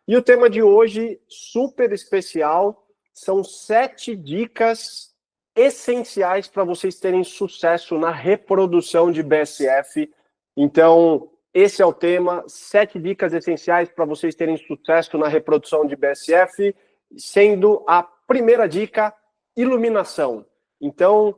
E o tema de hoje, super especial, são 7 dicas essenciais para vocês terem sucesso na reprodução de BSF. Então, esse é o tema, 7 dicas essenciais para vocês terem sucesso na reprodução de BSF, sendo a primeira dica, iluminação. Então,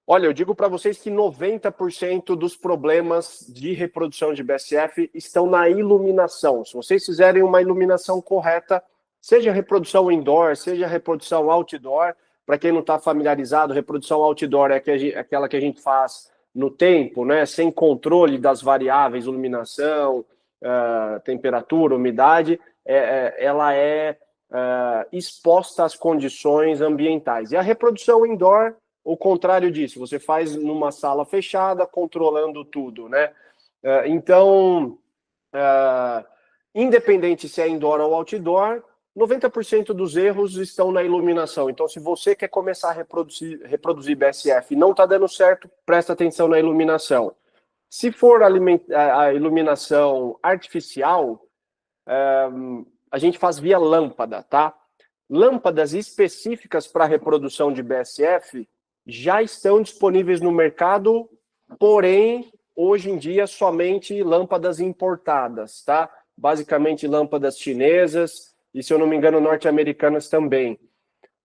olha, eu digo para vocês que 90% dos problemas de reprodução de BSF estão na iluminação. Se vocês fizerem uma iluminação correta, seja reprodução indoor, seja reprodução outdoor, para quem não está familiarizado, reprodução outdoor é aquela que a gente faz no tempo, né, sem controle das variáveis, iluminação, temperatura, umidade, ela é exposta às condições ambientais. E a reprodução indoor, o contrário disso, você faz numa sala fechada, controlando tudo, né? Então, independente se é indoor ou outdoor, 90% dos erros estão na iluminação. Então, se você quer começar a reproduzir BSF e não está dando certo, presta atenção na iluminação. Se for a iluminação artificial, a gente faz via lâmpada, tá? Lâmpadas específicas para reprodução de BSF já estão disponíveis no mercado, porém, hoje em dia, somente lâmpadas importadas, tá? Basicamente, lâmpadas chinesas e, se eu não me engano, norte-americanas também.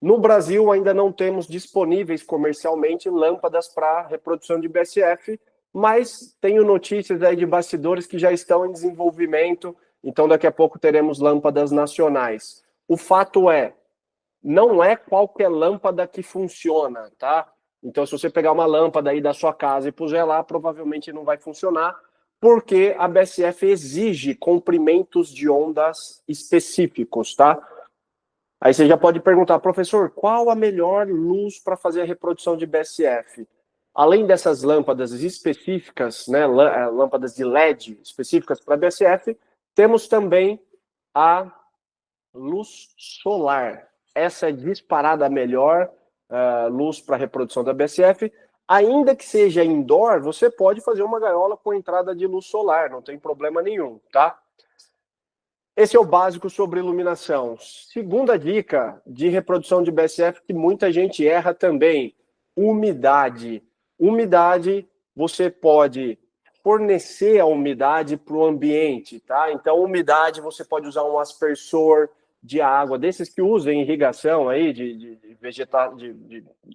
No Brasil, ainda não temos disponíveis comercialmente lâmpadas para reprodução de BSF, mas tenho notícias aí de bastidores que já estão em desenvolvimento, então daqui a pouco teremos lâmpadas nacionais. O fato é, não é qualquer lâmpada que funciona, tá? Então, se você pegar uma lâmpada aí da sua casa e puser lá, provavelmente não vai funcionar, porque a BSF exige comprimentos de ondas específicos, tá? Aí você já pode perguntar, professor, qual a melhor luz para fazer a reprodução de BSF? Além dessas lâmpadas específicas, né, lâmpadas de LED específicas para BSF, temos também a luz solar. Essa é disparada a melhor luz para reprodução da BSF. Ainda que seja indoor, você pode fazer uma gaiola com entrada de luz solar, não tem problema nenhum, tá? Esse é o básico sobre iluminação. Segunda dica de reprodução de BSF que muita gente erra também, umidade. Umidade, você pode fornecer a umidade para o ambiente, tá? Então, umidade, você pode usar um aspersor de água, desses que usam em irrigação aí, de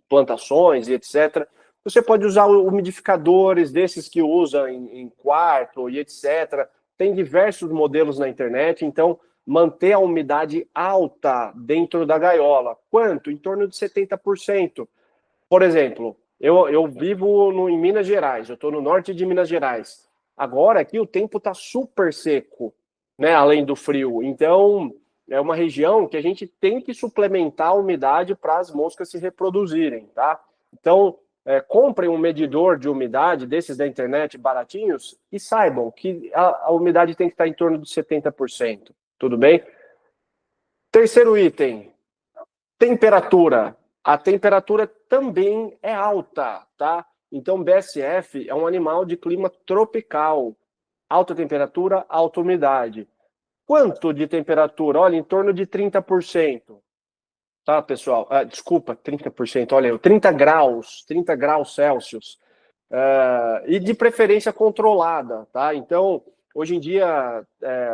plantações e etc. Você pode usar umidificadores, desses que usam em quarto e etc. Tem diversos modelos na internet, então manter a umidade alta dentro da gaiola. Quanto? Em torno de 70%. Por exemplo, eu vivo em Minas Gerais, eu estou no norte de Minas Gerais. Agora aqui o tempo está super seco, né, além do frio. Então, é uma região que a gente tem que suplementar a umidade para as moscas se reproduzirem, tá? Então, comprem um medidor de umidade desses da internet baratinhos e saibam que a umidade tem que estar em torno de 70%, tudo bem? Terceiro item, temperatura. A temperatura também é alta, tá? Então, BSF é um animal de clima tropical, alta temperatura, alta umidade. Quanto de temperatura? Olha, em torno de 30%. Tá, pessoal? Desculpa, 30%. Olha, 30 graus Celsius. E de preferência controlada, tá? Então, hoje em dia,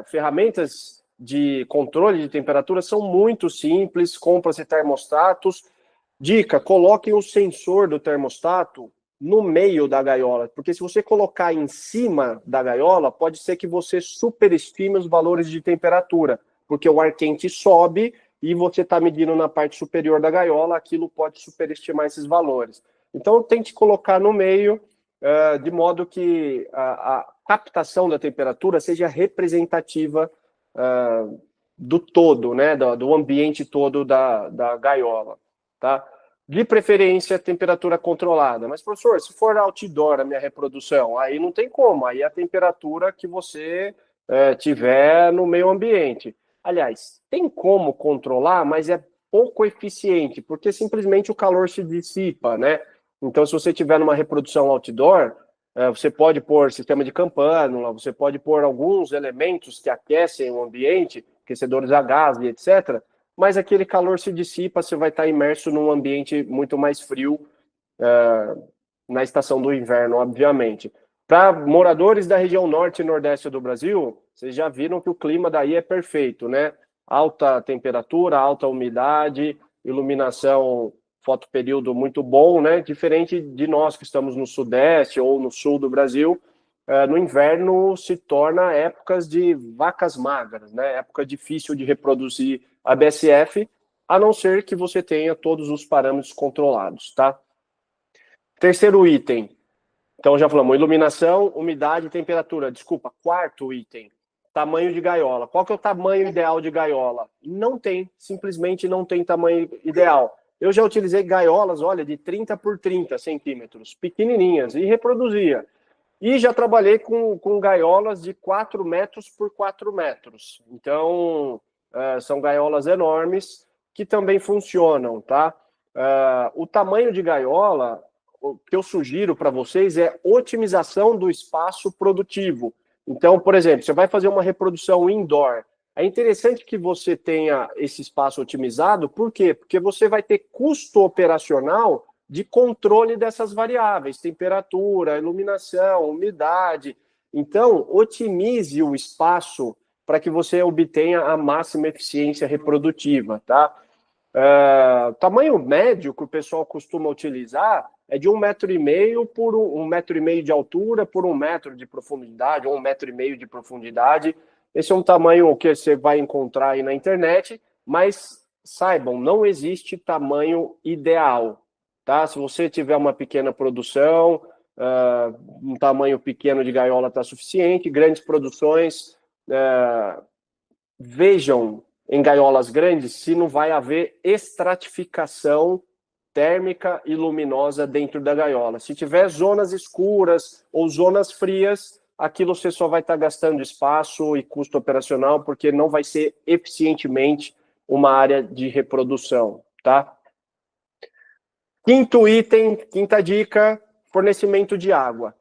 ferramentas de controle de temperatura são muito simples, compra-se termostatos. Dica, coloquem o sensor do termostato no meio da gaiola, porque se você colocar em cima da gaiola, pode ser que você superestime os valores de temperatura, porque o ar quente sobe e você está medindo na parte superior da gaiola, aquilo pode superestimar esses valores. Então, tente colocar no meio, de modo que a captação da temperatura seja representativa do todo, né, do ambiente todo da gaiola, tá? De preferência, temperatura controlada. Mas, professor, se for outdoor a minha reprodução, aí não tem como, aí é a temperatura que você tiver no meio ambiente. Aliás, tem como controlar, mas é pouco eficiente, porque simplesmente o calor se dissipa, né? Então, se você tiver numa reprodução outdoor, você pode pôr sistema de campânula, você pode pôr alguns elementos que aquecem o ambiente, aquecedores a gás e etc., mas aquele calor se dissipa, você vai estar imerso num ambiente muito mais frio na estação do inverno, obviamente. Para moradores da região norte e nordeste do Brasil, vocês já viram que o clima daí é perfeito, né? Alta temperatura, alta umidade, iluminação fotoperíodo muito bom, né? Diferente de nós que estamos no sudeste ou no sul do Brasil, no inverno se torna épocas de vacas magras, né? Época difícil de reproduzir a BSF, a não ser que você tenha todos os parâmetros controlados, tá? Terceiro item, então já falamos, iluminação, umidade e temperatura. Desculpa, quarto item, tamanho de gaiola. Qual que é o tamanho ideal de gaiola? Não tem, simplesmente não tem tamanho ideal. Eu já utilizei gaiolas, olha, de 30 por 30 centímetros, pequenininhas, e reproduzia. E já trabalhei com gaiolas de 4 metros por 4 metros. Então, são gaiolas enormes que também funcionam, tá? O tamanho de gaiola, o que eu sugiro para vocês é otimização do espaço produtivo. Então, por exemplo, você vai fazer uma reprodução indoor. É interessante que você tenha esse espaço otimizado, por quê? Porque você vai ter custo operacional de controle dessas variáveis, temperatura, iluminação, umidade. Então, otimize o espaço para que você obtenha a máxima eficiência reprodutiva, tá? Tamanho médio que o pessoal costuma utilizar é de 1,5 m por 1,5 m de altura por 1 metro de profundidade, ou 1,5 m de profundidade. Esse é um tamanho que você vai encontrar aí na internet, mas saibam, não existe tamanho ideal, tá? Se você tiver uma pequena produção, um tamanho pequeno de gaiola está suficiente, grandes produções, vejam em gaiolas grandes se não vai haver estratificação térmica e luminosa dentro da gaiola. Se tiver zonas escuras ou zonas frias, aquilo você só vai estar gastando espaço e custo operacional, porque não vai ser eficientemente uma área de reprodução, tá? Quinto item, quinta dica, fornecimento de água.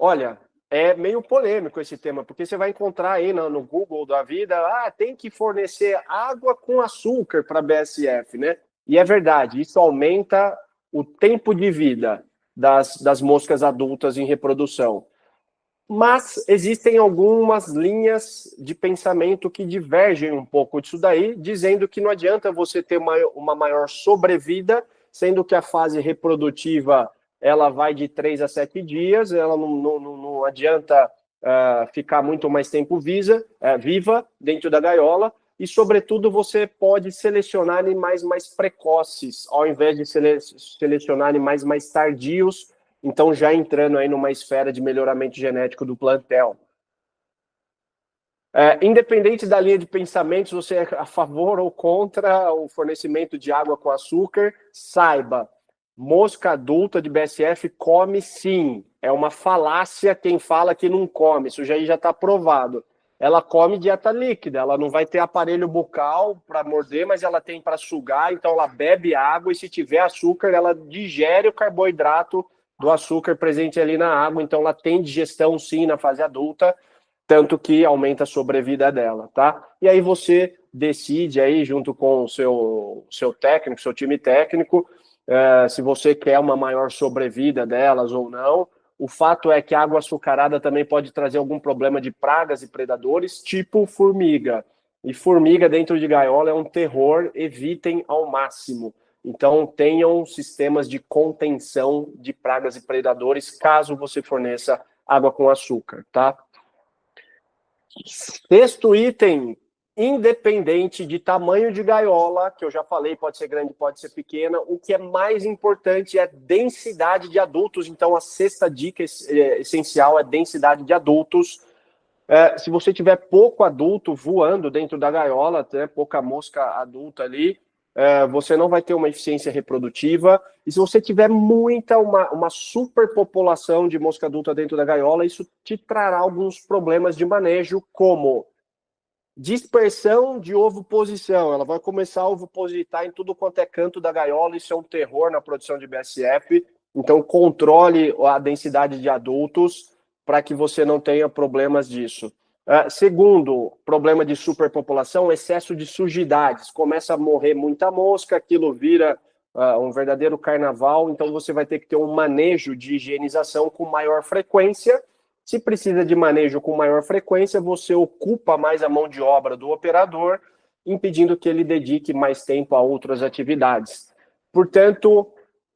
Olha, é meio polêmico esse tema, porque você vai encontrar aí no Google da vida, tem que fornecer água com açúcar para BSF, né? E é verdade, isso aumenta o tempo de vida das moscas adultas em reprodução. Mas existem algumas linhas de pensamento que divergem um pouco disso daí, dizendo que não adianta você ter uma maior sobrevida, sendo que a fase reprodutiva ela vai de 3 a 7 dias, ela não adianta ficar muito mais tempo viva dentro da gaiola, e, sobretudo, você pode selecionar animais mais precoces, ao invés de selecionar animais mais tardios, então já entrando aí numa esfera de melhoramento genético do plantel. Independente da linha de pensamento, se você é a favor ou contra o fornecimento de água com açúcar, saiba, mosca adulta de BSF come sim. É uma falácia quem fala que não come, isso já está provado. Ela come dieta líquida, ela não vai ter aparelho bucal para morder, mas ela tem para sugar, então ela bebe água e se tiver açúcar, ela digere o carboidrato do açúcar presente ali na água, então ela tem digestão sim na fase adulta, tanto que aumenta a sobrevida dela, tá? E aí você decide aí, junto com o seu técnico, seu time técnico, se você quer uma maior sobrevida delas ou não. O fato é que a água açucarada também pode trazer algum problema de pragas e predadores, tipo formiga. E formiga dentro de gaiola é um terror, evitem ao máximo. Então, tenham sistemas de contenção de pragas e predadores, caso você forneça água com açúcar, tá? Sexto item, independente de tamanho de gaiola, que eu já falei, pode ser grande, pode ser pequena, o que é mais importante é densidade de adultos. Então, a sexta dica essencial é densidade de adultos. Se você tiver pouco adulto voando dentro da gaiola, né, pouca mosca adulta ali, você não vai ter uma eficiência reprodutiva. E se você tiver uma superpopulação de mosca adulta dentro da gaiola, isso te trará alguns problemas de manejo, como dispersão de ovoposição. Ela vai começar a ovopositar em tudo quanto é canto da gaiola, isso é um terror na produção de BSF. Então, controle a densidade de adultos para que você não tenha problemas disso. Segundo problema de superpopulação, excesso de sujidades. Começa a morrer muita mosca, aquilo vira um verdadeiro carnaval, então você vai ter que ter um manejo de higienização com maior frequência. Se precisa de manejo com maior frequência, você ocupa mais a mão de obra do operador, impedindo que ele dedique mais tempo a outras atividades. Portanto,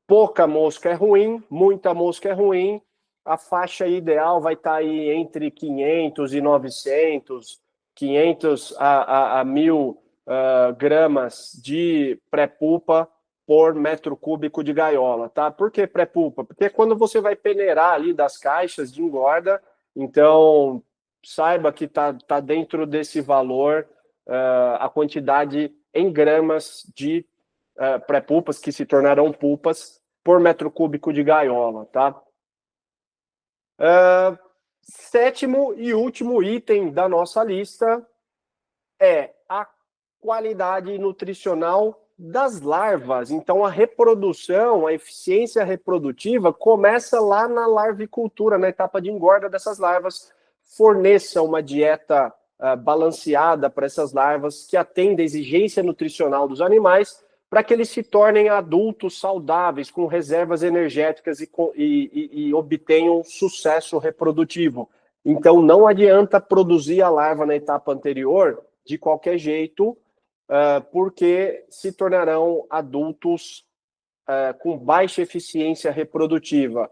pouca mosca é ruim, muita mosca é ruim. A faixa ideal vai estar aí entre 500 e 900, 500 a 1.000 gramas de pré-pupa por metro cúbico de gaiola, tá? Por que pré-pupa? Porque quando você vai peneirar ali das caixas de engorda, então saiba que tá dentro desse valor a quantidade em gramas de pré-pupas que se tornarão pupas por metro cúbico de gaiola, tá? Sétimo e último item da nossa lista é a qualidade nutricional das larvas. Então, a reprodução, a eficiência reprodutiva começa lá na larvicultura, na etapa de engorda dessas larvas. Forneça uma dieta balanceada para essas larvas que atenda a exigência nutricional dos animais para que eles se tornem adultos saudáveis, com reservas energéticas e obtenham sucesso reprodutivo. Então, não adianta produzir a larva na etapa anterior de qualquer jeito, porque se tornarão adultos com baixa eficiência reprodutiva.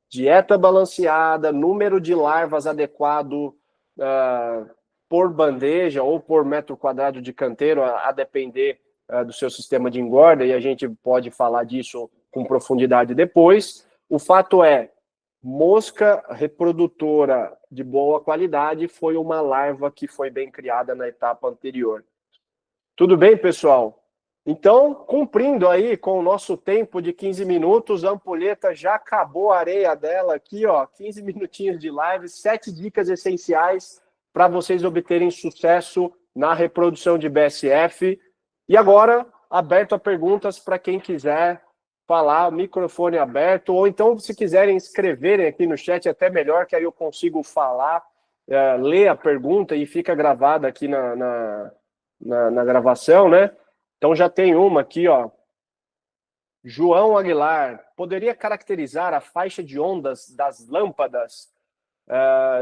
Dieta balanceada, número de larvas adequado por bandeja ou por metro quadrado de canteiro, a depender do seu sistema de engorda, e a gente pode falar disso com profundidade depois. O fato é, mosca reprodutora de boa qualidade foi uma larva que foi bem criada na etapa anterior. Tudo bem, pessoal? Então, cumprindo aí com o nosso tempo de 15 minutos, a ampulheta já acabou a areia dela aqui, ó, 15 minutinhos de live, 7 dicas essenciais para vocês obterem sucesso na reprodução de BSF. E agora, aberto a perguntas para quem quiser falar, microfone aberto, ou então, se quiserem escreverem aqui no chat, é até melhor, que aí eu consigo falar, ler a pergunta e fica gravada aqui na gravação, né? Então já tem uma aqui, ó. João Aguilar, poderia caracterizar a faixa de ondas das lâmpadas?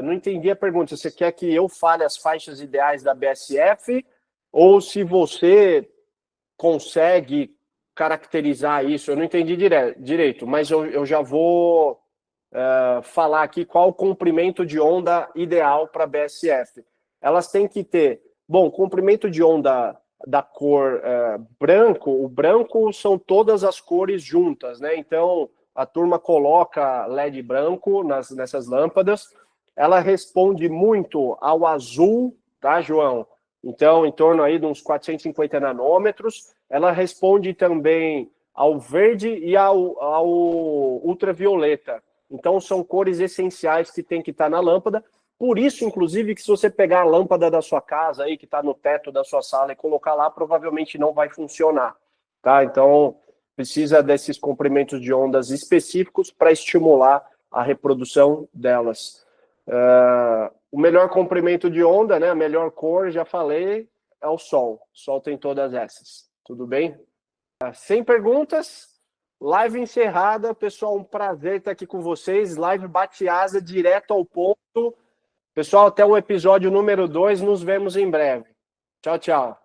Não entendi a pergunta. Você quer que eu fale as faixas ideais da BSF ou se você consegue caracterizar isso? Eu não entendi direito, mas eu já vou falar aqui qual o comprimento de onda ideal para a BSF. Elas têm que ter, bom, comprimento de onda da cor branco. O branco são todas as cores juntas, né? Então, a turma coloca LED branco nessas lâmpadas. Ela responde muito ao azul, tá, João? Então, em torno aí de uns 450 nanômetros. Ela responde também ao verde e ao ultravioleta. Então, são cores essenciais que tem que estar na lâmpada. Por isso, inclusive, que se você pegar a lâmpada da sua casa aí, que está no teto da sua sala, e colocar lá, provavelmente não vai funcionar, tá? Então, precisa desses comprimentos de ondas específicos para estimular a reprodução delas. O melhor comprimento de onda, né, a melhor cor, já falei, é o sol. O sol tem todas essas. Tudo bem? Sem perguntas, live encerrada. Pessoal, um prazer estar aqui com vocês. Live bate-asa, direto ao ponto. Pessoal, até o episódio número 2, nos vemos em breve. Tchau, tchau.